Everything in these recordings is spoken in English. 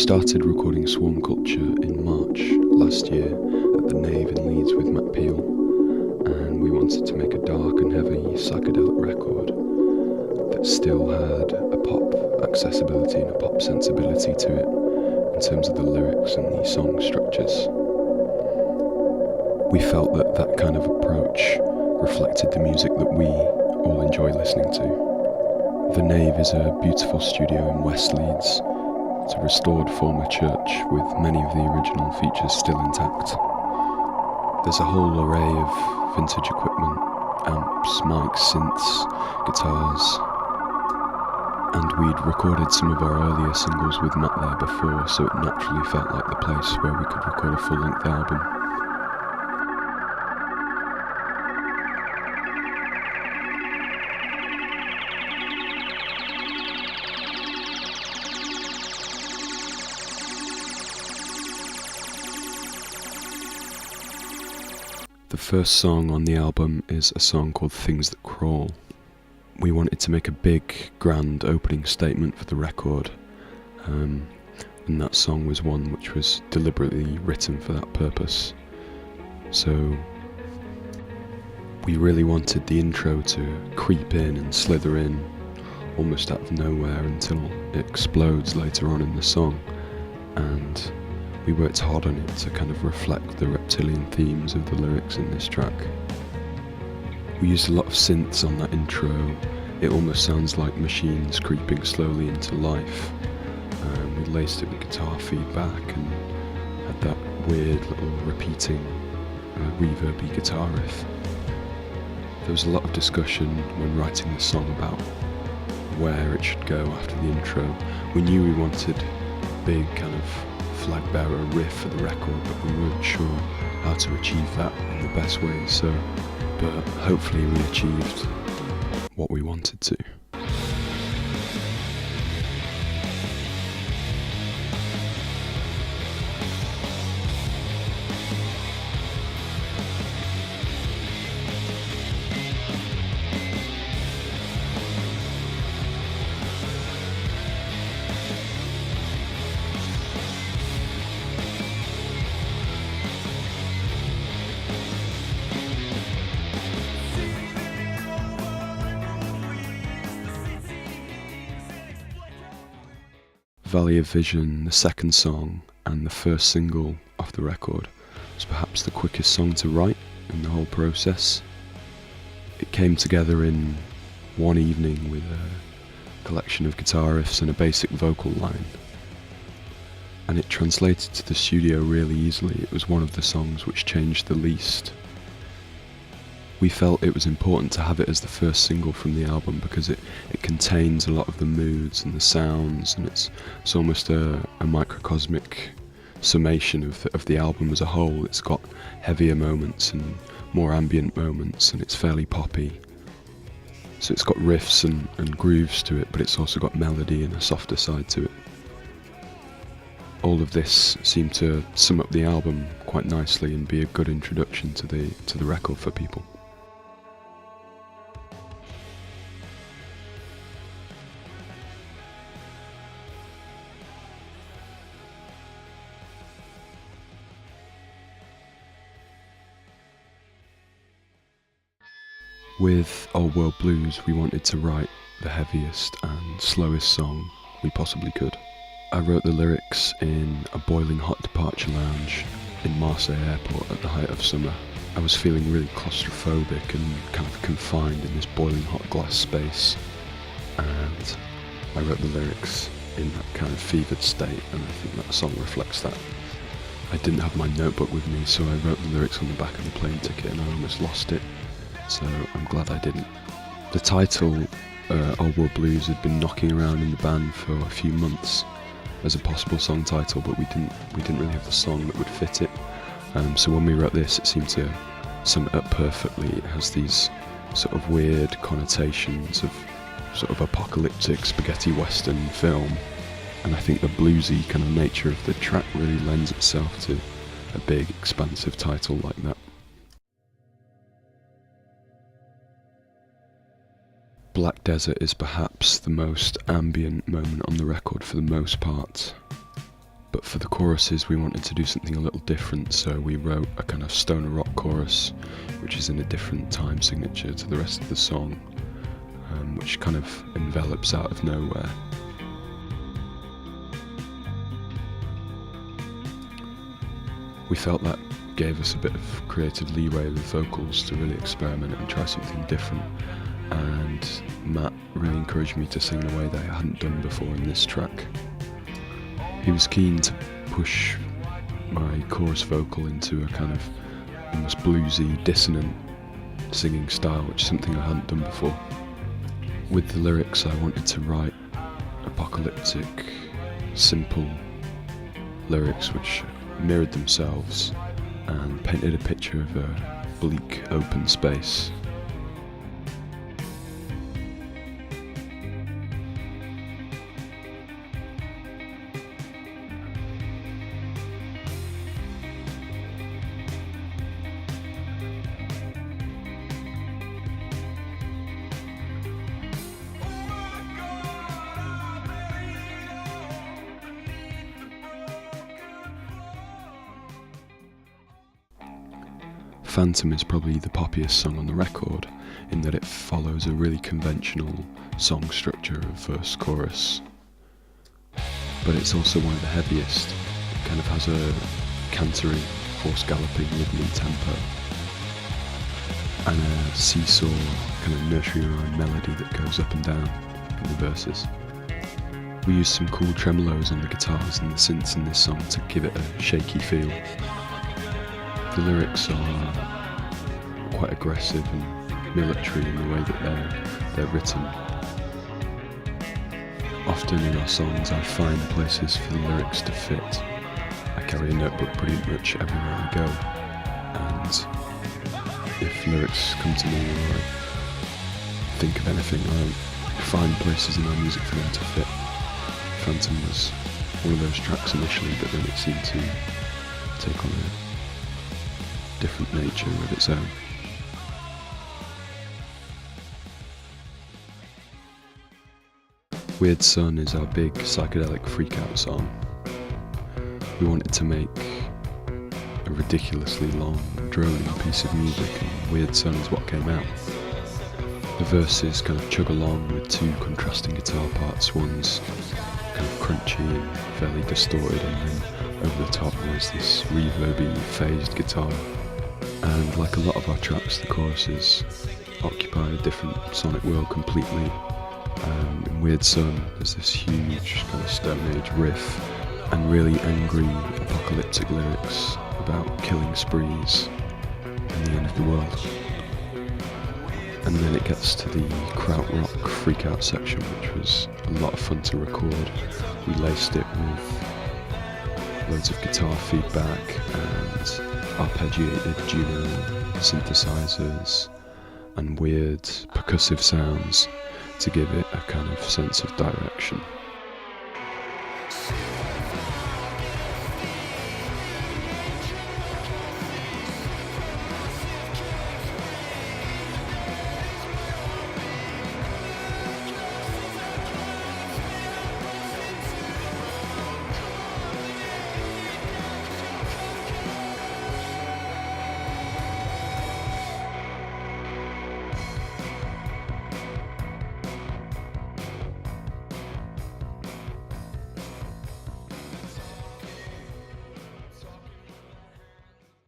started recording Swarmculture in March last year at the Nave in Leeds with Matt Peel, and we wanted to make a dark and heavy psychedelic record that still had a pop accessibility and a pop sensibility to it in terms of the lyrics and the song structures. We felt that that kind of approach reflected the music that we all enjoy listening to. The Nave is a beautiful studio in West Leeds. It's a restored former church with many of the original features still intact. There's a whole array of vintage equipment, amps, mics, synths, guitars, and we'd recorded some of our earlier singles with Matt there before, so it naturally felt like the place where we could record a full-length album. The first song on the album is a song called Things That Crawl. We wanted to make a big, grand opening statement for the record, and that song was one which was deliberately written for that purpose. So we really wanted the intro to creep in and slither in almost out of nowhere until it explodes later on in the song, and we worked hard on it to kind of reflect the reptilian themes of the lyrics in this track. We used a lot of synths on that intro. It almost sounds like machines creeping slowly into life. We laced it with guitar feedback and had that weird little repeating reverby guitar riff. There was a lot of discussion when writing the song about where it should go after the intro. We knew we wanted a big kind of flag bearer riff for the record, but we weren't sure how to achieve that in the best way, but hopefully we achieved what we wanted to. Valley of Vision, the second song and the first single off the record, was perhaps the quickest song to write in the whole process. It came together in one evening with a collection of guitar riffs and a basic vocal line, and it translated to the studio really easily. It was one of the songs which changed the least. We felt it was important to have it as the first single from the album because it contains a lot of the moods and the sounds, and it's almost a microcosmic summation of the album as a whole. It's got heavier moments and more ambient moments, and it's fairly poppy. So it's got riffs and grooves to it, but it's also got melody and a softer side to it. All of this seemed to sum up the album quite nicely and be a good introduction to the record for people. With Old World Blues, we wanted to write the heaviest and slowest song we possibly could. I wrote the lyrics in a boiling hot departure lounge in Marseille airport at the height of summer. I was feeling really claustrophobic and kind of confined in this boiling hot glass space, and I wrote the lyrics in that kind of fevered state, and I think that song reflects that. I didn't have my notebook with me, so I wrote the lyrics on the back of the plane ticket and I almost lost it. So I'm glad I didn't. The title, Old World Blues, had been knocking around in the band for a few months as a possible song title, but we didn't really have the song that would fit it. So when we wrote this, it seemed to sum it up perfectly. It has these sort of weird connotations of sort of apocalyptic spaghetti western film, and I think the bluesy kind of nature of the track really lends itself to a big, expansive title like that. Black Desert is perhaps the most ambient moment on the record for the most part. But for the choruses we wanted to do something a little different, so we wrote a kind of stoner rock chorus which is in a different time signature to the rest of the song, which kind of envelops out of nowhere. We felt that gave us a bit of creative leeway with vocals to really experiment and try something different, and Matt really encouraged me to sing in a way that I hadn't done before in this track. He was keen to push my chorus vocal into a kind of almost bluesy, dissonant singing style, which is something I hadn't done before. With the lyrics, I wanted to write apocalyptic, simple lyrics which mirrored themselves and painted a picture of a bleak, open space. Phantom is probably the poppiest song on the record in that it follows a really conventional song structure of verse chorus, but it's also one of the heaviest. It kind of has a cantering, horse galloping rhythmic tempo and a seesaw kind of nursery rhyme melody that goes up and down in the verses. We used some cool tremolos on the guitars and the synths in this song to give it a shaky feel. The lyrics are quite aggressive and military in the way that they're written. Often in our songs I find places for the lyrics to fit. I carry a notebook pretty much everywhere I go, and if lyrics come to me or I think of anything, I find places in our music for them to fit. Phantom was one of those tracks initially, but then it seemed to take on a different nature of its own. Weird Sun is our big psychedelic freakout song. We wanted to make a ridiculously long, droning piece of music, and Weird Sun is what came out. The verses kind of chug along with two contrasting guitar parts. One's kind of crunchy and fairly distorted, and then over the top there's this reverby, phased guitar. And like a lot of our tracks, the choruses occupy a different sonic world completely. In Weird Sun, there's this huge kind of Stone Age riff and really angry, apocalyptic lyrics about killing sprees and the end of the world. And then it gets to the krautrock freakout section, which was a lot of fun to record. We laced it with loads of guitar feedback and arpeggiated Juno synthesizers and weird percussive sounds to give it a kind of sense of direction.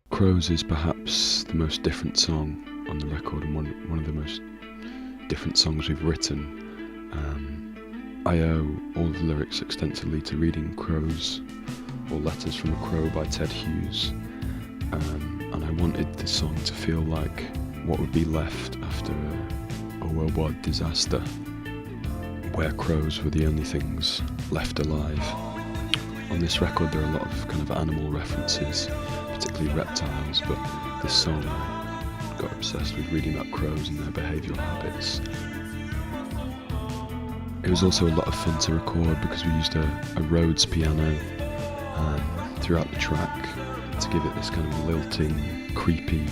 Crows is perhaps the most different song on the record and one of the most different songs we've written. I owe all of the lyrics extensively to reading Crows, or Letters from a Crow by Ted Hughes, and I wanted this song to feel like what would be left after a worldwide disaster, where crows were the only things left alive. On this record there are a lot of kind of animal references, particularly reptiles, but this song I got obsessed with reading about crows and their behavioural habits. It was also a lot of fun to record because we used a Rhodes piano throughout the track to give it this kind of lilting, creepy,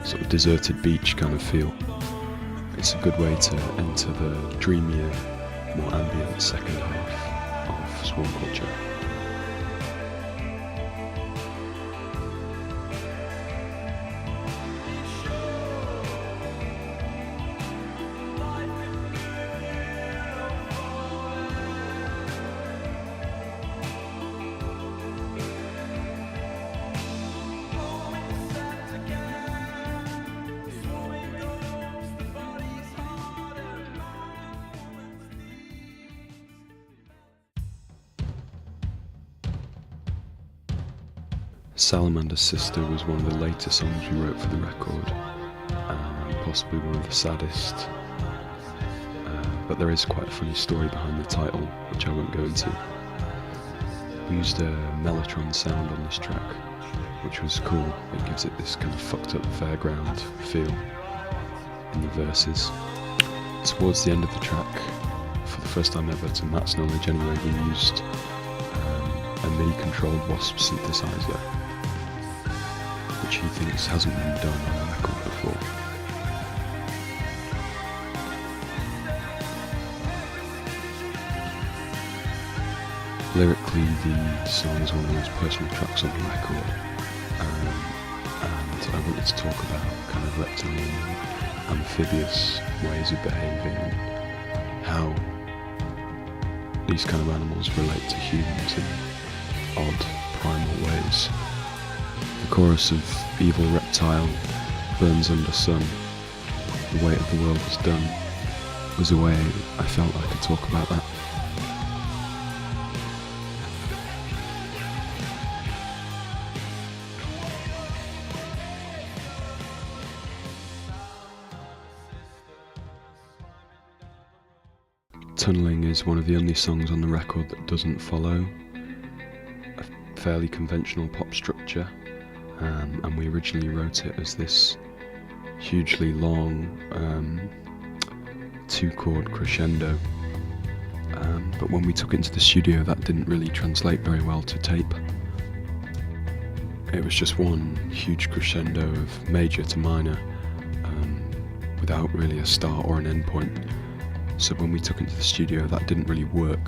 sort of deserted beach kind of feel. It's a good way to enter the dreamier, more ambient second half of Swarmculture. Salamander's Sister was one of the later songs we wrote for the record, possibly one of the saddest, but there is quite a funny story behind the title, which I won't go into. We used a mellotron sound on this track, which was cool. It gives it this kind of fucked up fairground feel in the verses. Towards the end of the track, for the first time ever, to Matt's knowledge anyway, we used a MIDI-controlled Wasp synthesizer, which he thinks hasn't been done on a record before. Lyrically, the song is one of the most personal tracks on the record, and I wanted to talk about kind of reptilian, amphibious ways of behaving and how these kind of animals relate to humans in odd, primal ways. The chorus of evil reptile burns under sun, the weight of the world is done, was a way I felt I could talk about that. Tunnelling is one of the only songs on the record that doesn't follow a fairly conventional pop structure, and we originally wrote it as this hugely long 2-chord crescendo, but when we took it into the studio that didn't really translate very well to tape. It was just one huge crescendo of major to minor, without really a start or an end point. So when we took it to the studio, that didn't really work.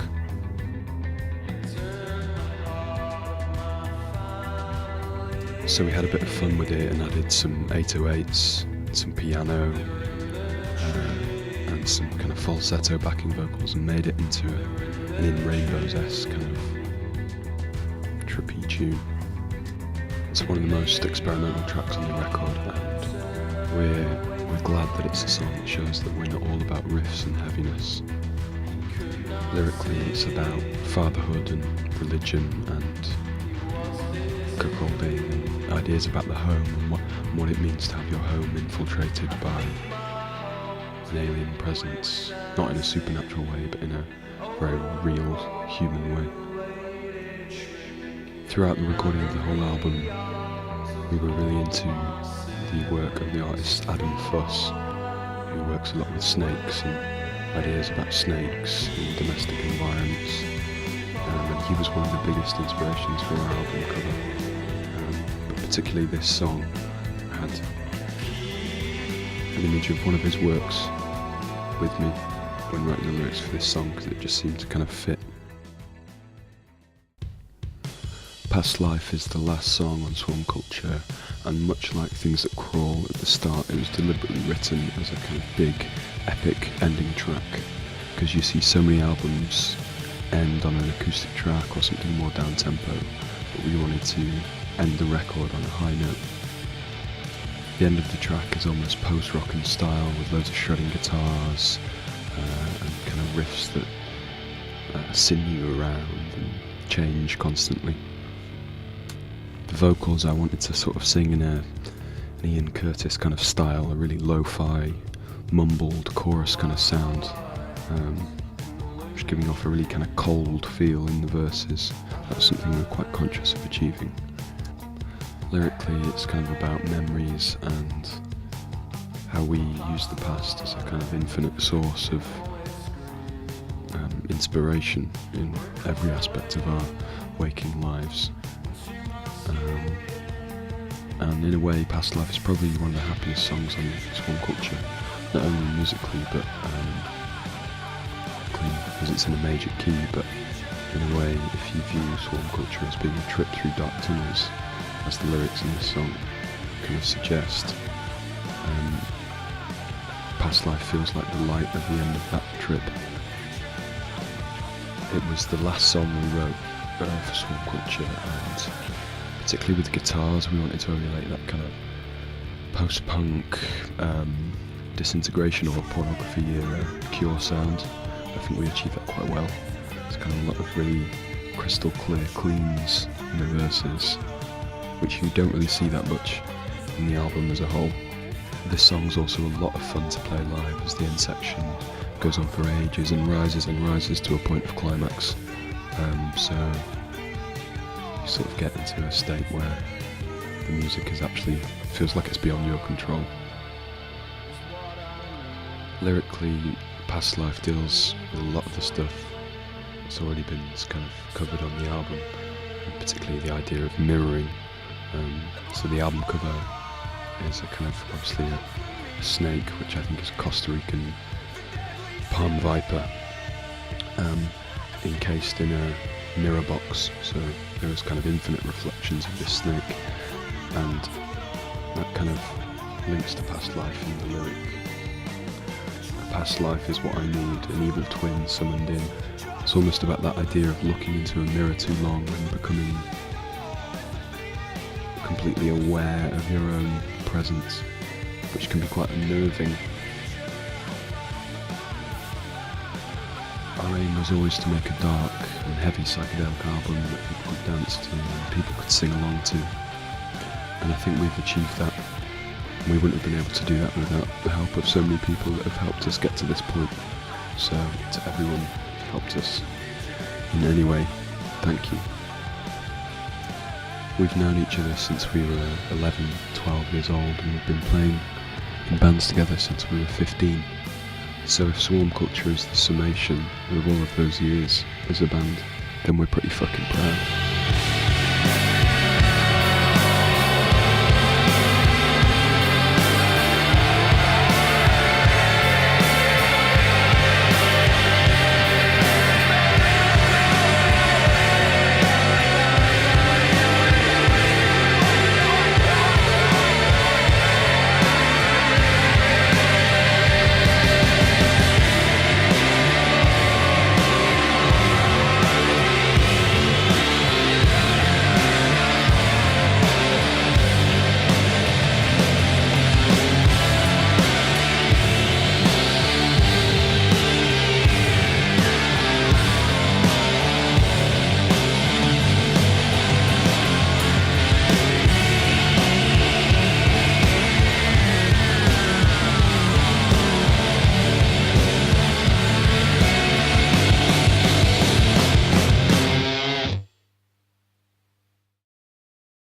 So we had a bit of fun with it and added some 808s, some piano, and some kind of falsetto backing vocals, and made it into an In Rainbows-esque kind of trippy tune. It's one of the most experimental tracks on the record, and we're glad that it's a song that shows that we're not all about riffs and heaviness. Lyrically, it's about fatherhood and religion and cuckolding and ideas about the home and what it means to have your home infiltrated by an alien presence, not in a supernatural way, but in a very real human way. Throughout the recording of the whole album, we were really into the work of the artist Adam Fuss, who works a lot with snakes and ideas about snakes in domestic environments, and he was one of the biggest inspirations for our album cover, but particularly this song had an image of one of his works with me when writing the lyrics for this song, because it just seemed to kind of fit. Past Life is the last song on Swarmculture, and much like Things That Crawl at the start, it was deliberately written as a kind of big, epic ending track, because you see so many albums end on an acoustic track or something more down-tempo, but we wanted to end the record on a high note. The end of the track is almost post-rock in style, with loads of shredding guitars and kind of riffs that sin you around and change constantly. The vocals I wanted to sort of sing in an Ian Curtis kind of style, a really lo-fi, mumbled chorus kind of sound, just giving off a really kind of cold feel in the verses. That was something we were quite conscious of achieving. Lyrically, it's kind of about memories and how we use the past as a kind of infinite source of inspiration in every aspect of our waking lives. And in a way, Past Life is probably one of the happiest songs on Swarmculture, not only musically but because it's in a major key, but in a way, if you view Swarmculture as being a trip through dark tunnels, as the lyrics in this song kind of suggest, Past Life feels like the light at the end of that trip. It was the last song we wrote for Swarmculture, and particularly with the guitars, we wanted to emulate that kind of post-punk disintegration or pornography era Cure sound. I think we achieved that quite well. It's kind of a lot of really crystal clear cleans in the verses, which you don't really see that much in the album as a whole. This song's also a lot of fun to play live, as the end section goes on for ages and rises to a point of climax. So you sort of get into a state where the music is actually feels like it's beyond your control. Lyrically, Past Life deals with a lot of the stuff that's already been kind of covered on the album, and particularly the idea of mirroring. So the album cover is a kind of obviously a snake, which I think is a Costa Rican palm viper, encased in a mirror box. So there is kind of infinite reflections of this snake, and that kind of links to Past Life in the lyric. A past life is what I need, an evil twin summoned in. It's almost about that idea of looking into a mirror too long and becoming completely aware of your own presence, which can be quite unnerving. Our aim was always to make a dark and heavy psychedelic album that people could dance to and people could sing along to, and I think we've achieved that. We wouldn't have been able to do that without the help of so many people that have helped us get to this point. So to everyone who helped us in any way, thank you. We've known each other since we were 11, 12 years old, and we've been playing in bands together since we were 15. So if Swarmculture is the summation of all of those years as a band, then we're pretty fucking proud.